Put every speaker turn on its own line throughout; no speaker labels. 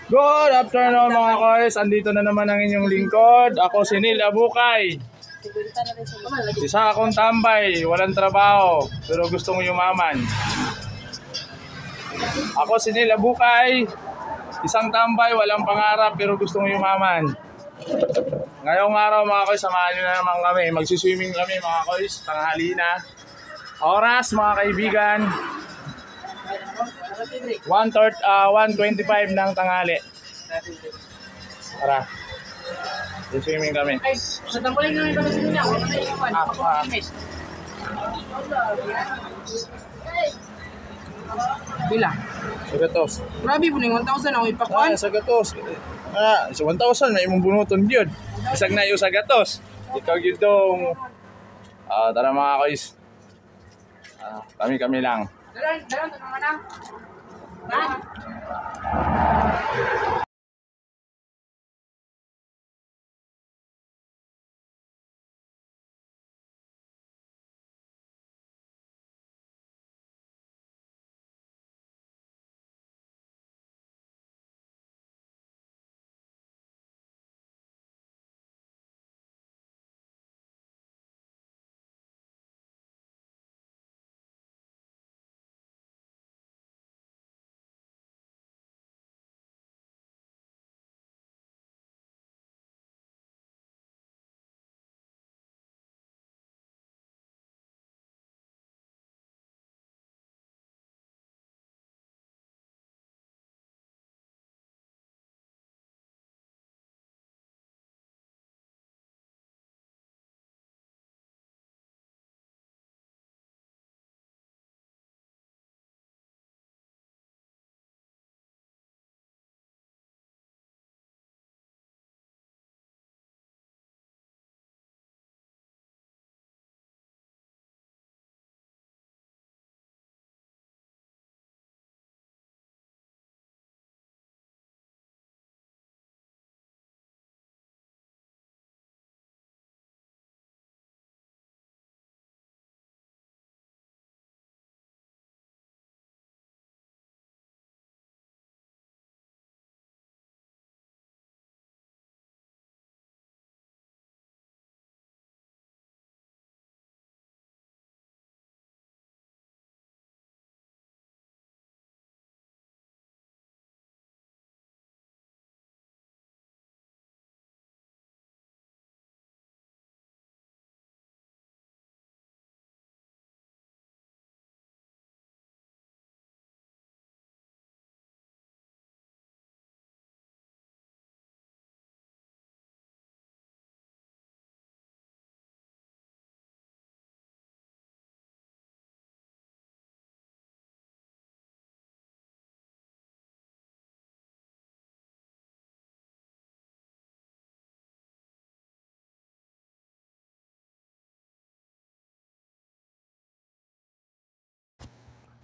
Good afternoon mga koys, andito na naman ang inyong lingkod. Ako si Neil Abukay. Isa akong tambay, walang trabaho, pero gustong yumaman. Ako si Neil Abukay, isang tambay, walang pangarap, pero gustong yumaman. Ngayong araw mga koys, samahan nyo na naman kami. Magsiswimming kami mga koys, tanghali na. Oras mga kaibigan, 1:25 ng tanghali. Tara. Swimming kami.
Ay, sa tangkulin namin kami sa niya. Wala na iwan. Bila?
Sagatos.
Grabe po na 1,000 ako ipakuan.
Sagatos. Sa 1,000 may imong bunuton yun. Isag na yung sagatos. Ikaw yun dong. Tara mga koys. Kami lang.
Dalan, tama na. Ha?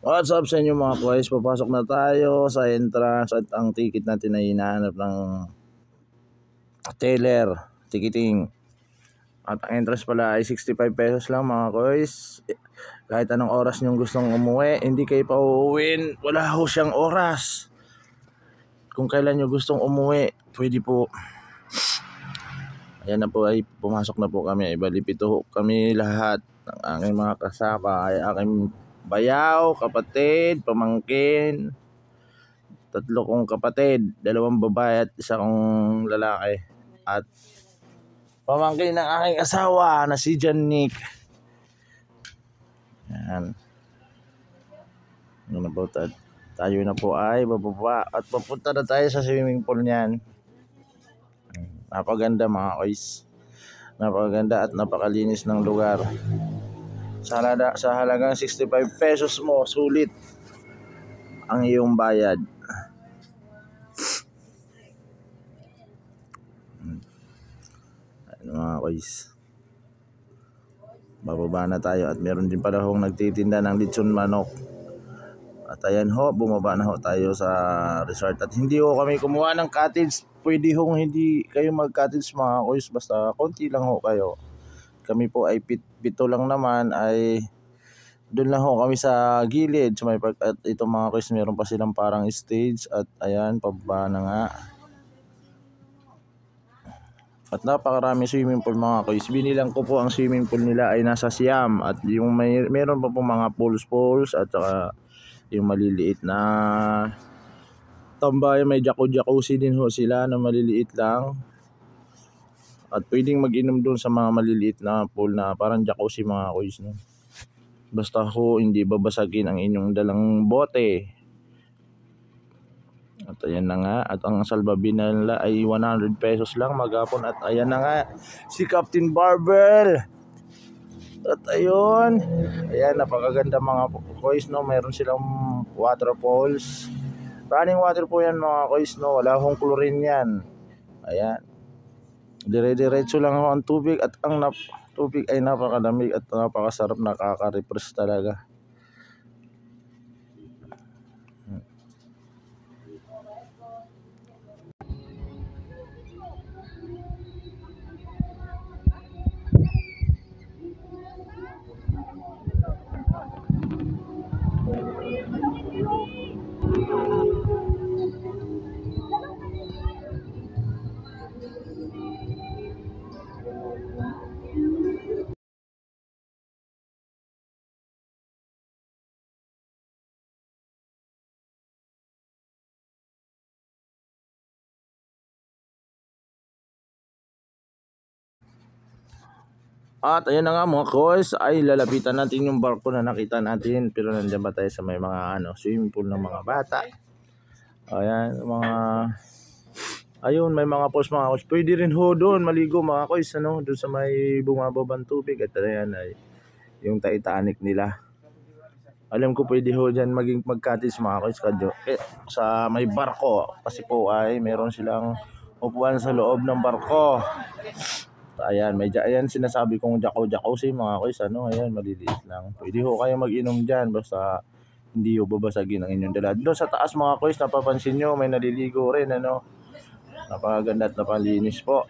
What's up sa inyo mga koys? Papasok na tayo sa entrance at ang ticket natin ay hinahanap ng teller, ticketing. At ang entrance pala ay 65 pesos lang mga koys. Kahit anong oras nyo gustong umuwi, hindi kayo pa uuwin. Wala ho siyang oras. Kung kailan nyo gustong umuwi, pwede po. Ayan na po, ay pumasok na po kami. Ay balipito ho kami lahat. Ang aking mga kasama ay aking bayaw, kapatid, pamangkin, 3 kong kapatid, 2 babae at 1 kong lalaki. At pamangkin ng aking asawa na si John Nick. Yan. Ano na po, tayo na po ay bababa at papunta na tayo sa swimming pool niyan. Napaganda mga koys. Napaganda at napakalinis ng lugar. Sa halagang 65 pesos mo, sulit ang iyong bayad. Ayun mga koys. Bababa na tayo at meron din pala hong nagtitinda ng lechon manok. At ayan ho, bumaba na ho tayo sa resort. At hindi ho kami kumuha ng cottage. Pwede hong hindi kayo mag-cottage mga koys. Basta konti lang ho kayo. Kami po ay pito lang naman ay doon lang ho kami sa gilid sa may park. At itong mga guys, meron pa silang parang stage. At ayan, pababa na nga. At napakarami swimming pool mga guys. Binilang ko po ang swimming pool nila ay nasa Siam. At yung meron pa po mga pools at saka yung maliliit na tambayan, may jacuzzi din ho sila na maliliit lang. At pwedeng mag-inom doon sa mga maliliit na pool na parang jacuzzi mga guys, no? Basta ho hindi babasagin ang inyong dalang bote. At ayan na nga, at ang salbabi nila ay 100 pesos lang maghapon. At ayan na nga, si Captain Barbell. At ayun, ayan, napakaganda mga guys, no? Mayroon silang waterfalls. Running water po yan mga guys, no? Wala hong chlorine yan. Ayan, dire-diretso lang ho ang tubig. At ang tubig ay napakalamig at napakasarap, nakaka-refresh talaga. At ayun na nga mga guys, ay lalapitan natin yung barko na nakita natin. Pero nandiyan ba tayo sa may mga swimming pool ng mga bata. Ayan, mga ayun, may mga pools mga guys. Pwede rin ho doon maligo mga guys, ano, doon sa may bumababang tubig. At ayan ay yung Titanic nila. Alam ko pwede ho dyan mag-cottage mga guys sa may barko. Kasi po ay meron silang upuan sa loob ng barko. Ayan, ayan sinasabi kong jacuzzi mga guys, ano, ayan, maliliit lang. Pwede ho kayo mag-inom dyan basta hindi ho babasagin ang inyong dala. Doon sa taas mga guys, napapansin nyo, may naliligo rin, ano. Napakaganda at napalinis po.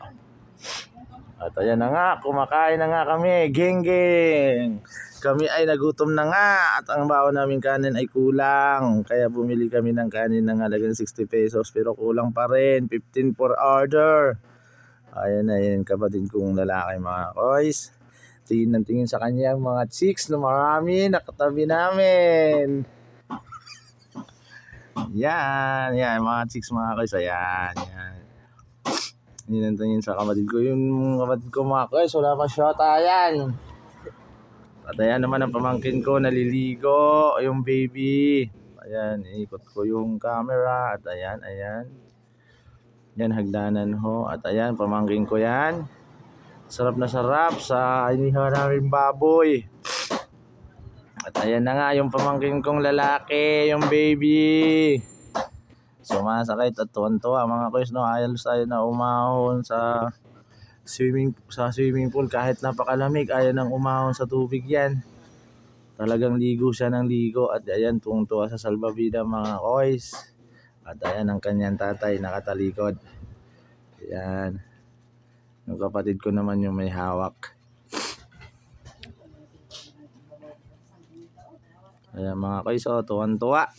At ayan na nga, kumakain na nga kami, geng-geng. Kami ay nagutom na nga at ang baon namin kanin ay kulang. Kaya bumili kami ng kanin na halagang 60 pesos pero kulang pa rin, 15 per order. Ayan na yun, kapatid kong lalaki mga guys. Tingin ng tingin sa kanya mga chicks na marami nakatabi namin. Yan, mga chicks mga guys. Ayan, yan. Tingin ng tingin sa kapatid ko. Yung kapatid ko mga guys, wala pa shota yan. At ayan naman ang pamangkin ko, naliligo, yung baby. Ayan, ikot ko yung camera. At ayan. Yan, hagdanan ho. At ayan, pamangkin ko yan. Sarap na sarap sa inihaw namin baboy. At ayan na nga, yung pamangkin kong lalaki, yung baby. Sumasakit at tuwan-tuwa mga guys, no? Ayos tayo na umahon sa swimming pool kahit napakalamig. Ayaw nang umahon sa tubig yan. Talagang ligo siya ng ligo. At ayan, tuwang-tuwa sa salbabida mga guys. At ayan ang kanyang tatay nakatalikod. Ayan. Yung kapatid ko naman yung may hawak. Ayan mga guys, tuwan-tuwa.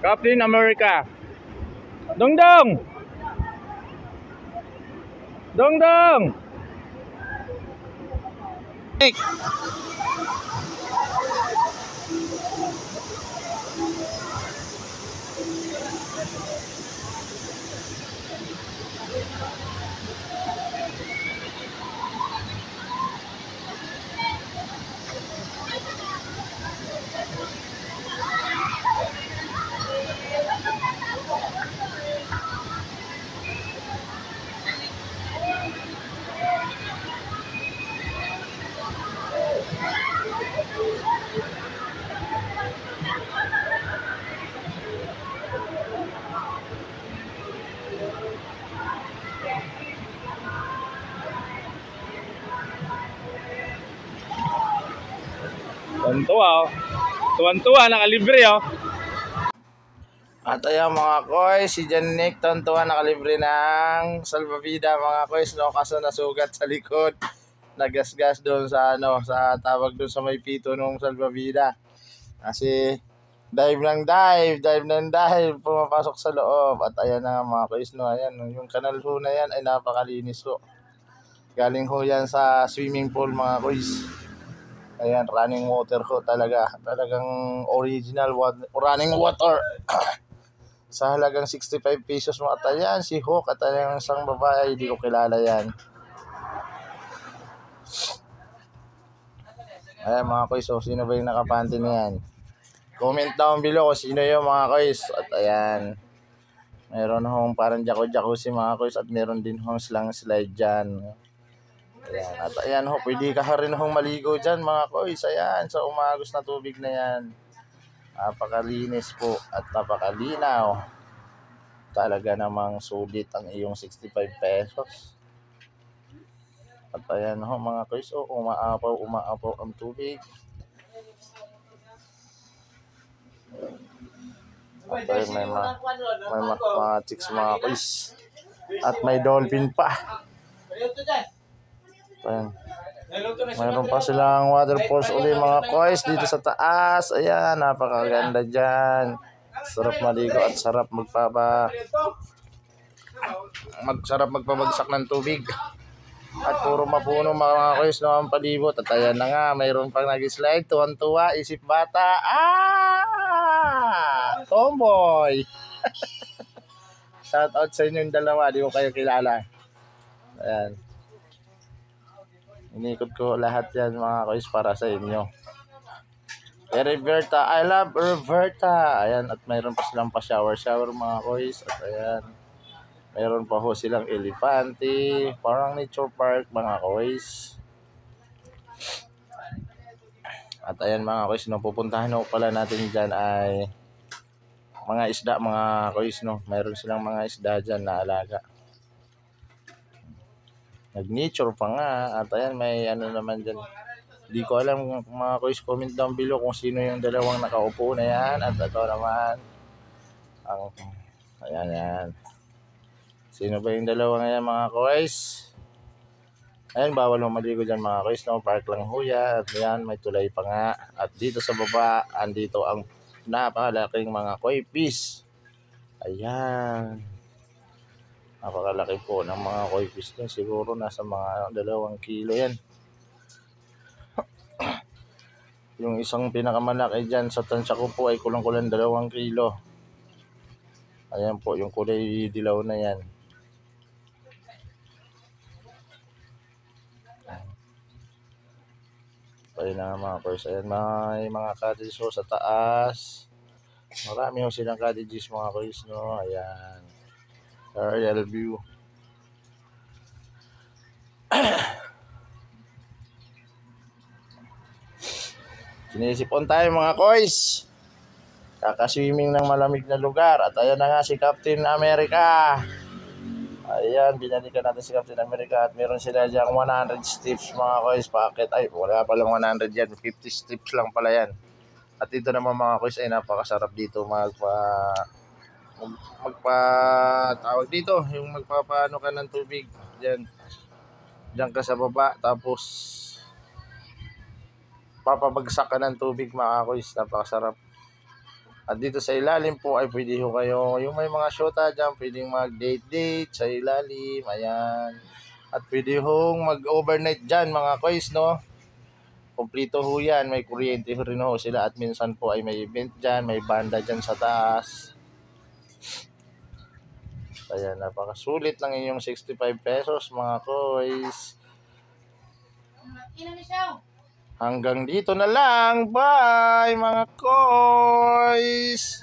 Captain America. Dongdong.
Tuwan-tuwa oh. Tuwan-tuwa, nakalibre oh.
At ayan mga koys, si John Nick tontuwa nakalibre ng salvavida mga koys, no, kaso nasugat sa likod. Nagasgas doon sa ano, sa tawag doon sa may pito nung salvavida. Kasi dive ng dive, pumapasok sa loob. At ayan na nga mga koys, no, ayan, yung kanal ho na yan ay napakalinis ho. Galing ho yan sa swimming pool mga koys. Ayan, running water ho talaga. Talagang original running water. Sa halagang 65 pesos mo. At ayan, si Hawk at ayan isang babae, hindi ko kilala yan. Ayan mga koys, so sino ba yung nakapanty na yan? Comment down below kung sino yung mga koys. At ayan, meron hong parang jacuzzi mga koys at meron din hong slang slide dyan. Ayan, at ayan ho, pwede ka rin hong maligo dyan mga koys. Ayan, sa umagos na tubig na yan. Napakalinis po at napakalinaw. Talaga namang sulit ang iyong 65 pesos. At ayan ho mga koys, oh, umaapaw ang tubig. At ay, may mga chicks mga koys. At may dolphin pa. Ayan. Mayroon pa silang waterfalls uli mga koys dito sa taas. Ayan, napakaganda dyan. Sarap maligo at sarap magpabagsak ng tubig. At puro mapuno mga koys na ang palibot. At ayan na nga, mayroon pang nag-slide. Tuwan-tuwa, isip bata. Tomboy. Shout out sa inyong dalawa, di ko kayo kilala. Ayan. Inikot ko lahat yan mga koys para sa inyo. Roberta, I love Roberta. Ayan, at mayroon pa silang pa-shower mga koys. At ayan, mayroon pa ho silang elefante, parang nature park mga koys. At ayan mga koys, no, pupuntahan ho pala natin dyan ay mga isda mga koys, no. Mayroon silang mga isda dyan na alaga. Nag-nature pa nga. At ayan, may ano naman dyan. Hindi ko alam mga koys, comment down below kung sino yung dalawang nakaupo na yan. At ito naman ang ayan. Sino ba yung dalawang yan mga koys? Ayan, bawal mo maligo dyan mga koys, no? Park lang ho yan. At yan, may tulay pa nga. At dito sa baba, andito ang napakalaking mga koi fish. Ayan, napakalaki po ng mga koi fish din. Siguro nasa mga 2 kilo yan. Yung isang pinakamalaki dyan sa tansya ko po ay kulang-kulang 2 kilo. Ayan po, yung kulay dilaw na yan. Ayun na mga koys. Ayan, may mga cottages sa taas. Marami ho silang cottages mga koys, no. Ayan, aerial view. Sinisipon tayo mga koys. Kakaswimming ng malamig na lugar. At ayan na nga si Captain America. Ayan, binalikan natin si Captain America. At meron sila dyan 100 steps mga koys. Paakit, ay wala palang 100 yan, 50 steps lang pala yan. At dito naman mga koys ay napakasarap dito tawag dito, yung magpapaano ka ng tubig. Diyan ka sa baba, tapos papabagsak ka ng tubig mga koys, napakasarap. At dito sa ilalim po ay pwede ho kayo, yung may mga syota dyan, pwedeng mag-date sa ilalim. Ayan. At pwede hong mag-overnight dyan mga koys, no. Kompleto ho yan, may kuryente rin ho sila. At minsan po ay may event dyan, may banda dyan sa taas. Ayan, napakasulit lang inyong 65 pesos mga koys. Hanggang dito na lang. Bye mga koys.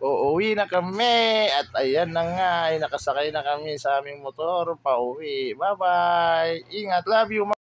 Uuwi na kami. At ayan na nga, ay nakasakay na kami sa aming motor pauwi. Bye bye. Ingat, love you.